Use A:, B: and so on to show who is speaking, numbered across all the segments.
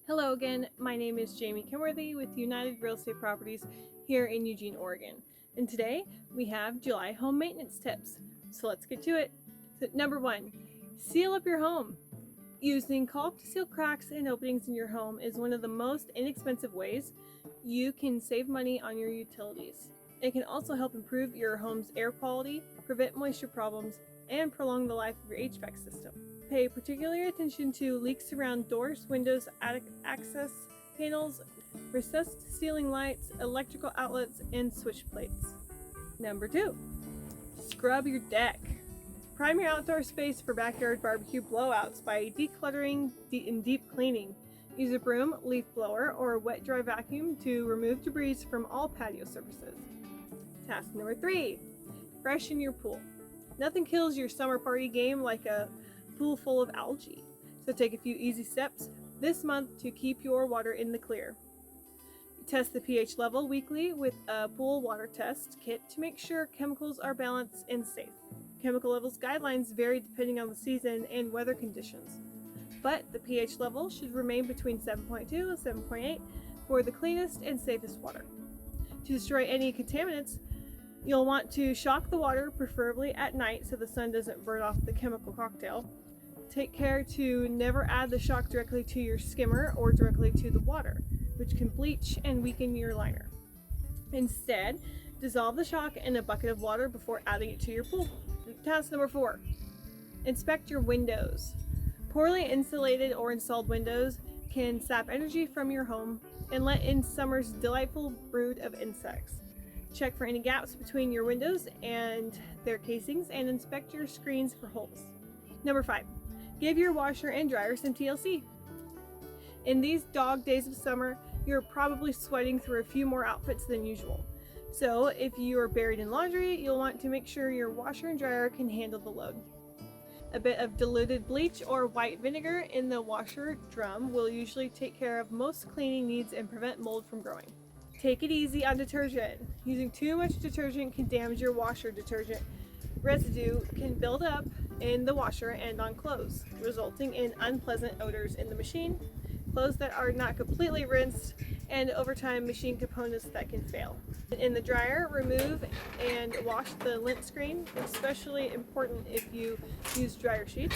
A: Hello again, my name is Jamie Kenworthy with United Real Estate Properties here in Eugene, Oregon. And today we have July home maintenance tips. So let's get to it. So, number 1, seal up your home. Using caulk to seal cracks and openings in your home is one of the most inexpensive ways you can save money on your utilities. It can also help improve your home's air quality, prevent moisture problems, and prolong the life of your HVAC system. Pay particular attention to leaks around doors, windows, attic access panels, recessed ceiling lights, electrical outlets, and switch plates. Number 2, scrub your deck. Prime your outdoor space for backyard barbecue blowouts by decluttering and deep cleaning. Use a broom, leaf blower, or a wet dry vacuum to remove debris from all patio surfaces. Task number 3, freshen your pool. Nothing kills your summer party game like a pool full of algae. So take a few easy steps this month to keep your water in the clear. Test the pH level weekly with a pool water test kit to make sure chemicals are balanced and safe. Chemical levels guidelines vary depending on the season and weather conditions, but the pH level should remain between 7.2 and 7.8 for the cleanest and safest water. To destroy any contaminants, you'll want to shock the water, preferably at night so the sun doesn't burn off the chemical cocktail. Take care to never add the shock directly to your skimmer or directly to the water, which can bleach and weaken your liner. Instead, dissolve the shock in a bucket of water before adding it to your pool. Task number 4, inspect your windows. Poorly insulated or installed windows can sap energy from your home and let in summer's delightful brood of insects. Check for any gaps between your windows and their casings and inspect your screens for holes. Number 5, give your washer and dryer some TLC. In these dog days of summer, you're probably sweating through a few more outfits than usual. So if you are buried in laundry, you'll want to make sure your washer and dryer can handle the load. A bit of diluted bleach or white vinegar in the washer drum will usually take care of most cleaning needs and prevent mold from growing. Take it easy on detergent. Using too much detergent can damage your washer. Detergent residue can build up in the washer and on clothes, resulting in unpleasant odors in the machine, clothes that are not completely rinsed, and over time machine components that can fail. In the dryer, remove and wash the lint screen, especially important if you use dryer sheets.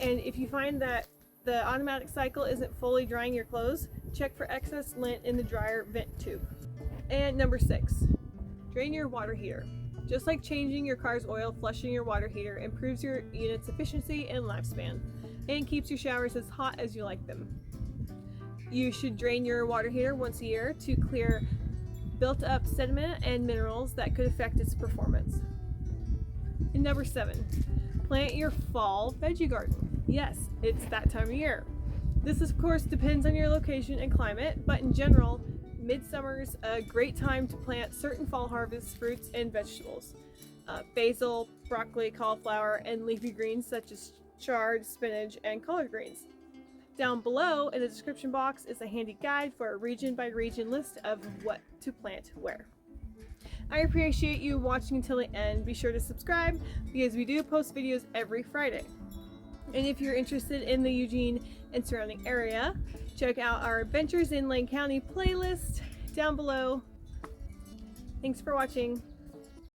A: And if you find that the automatic cycle isn't fully drying your clothes, check for excess lint in the dryer vent tube. And number 6, drain your water heater. Just like changing your car's oil, flushing your water heater improves your unit's efficiency and lifespan and keeps your showers as hot as you like them. You should drain your water heater once a year to clear built up sediment and minerals that could affect its performance. And number 7, plant your fall veggie garden. Yes, it's that time of year. This of course depends on your location and climate, but in general, midsummer's a great time to plant certain fall harvest fruits and vegetables. Basil, broccoli, cauliflower, and leafy greens such as chard, spinach, and collard greens. Down below in the description box is a handy guide for a region by region list of what to plant where. I appreciate you watching until the end. Be sure to subscribe because we do post videos every Friday. And if you're interested in the Eugene and surrounding area, check out our Adventures in Lane County playlist down below. Thanks for watching.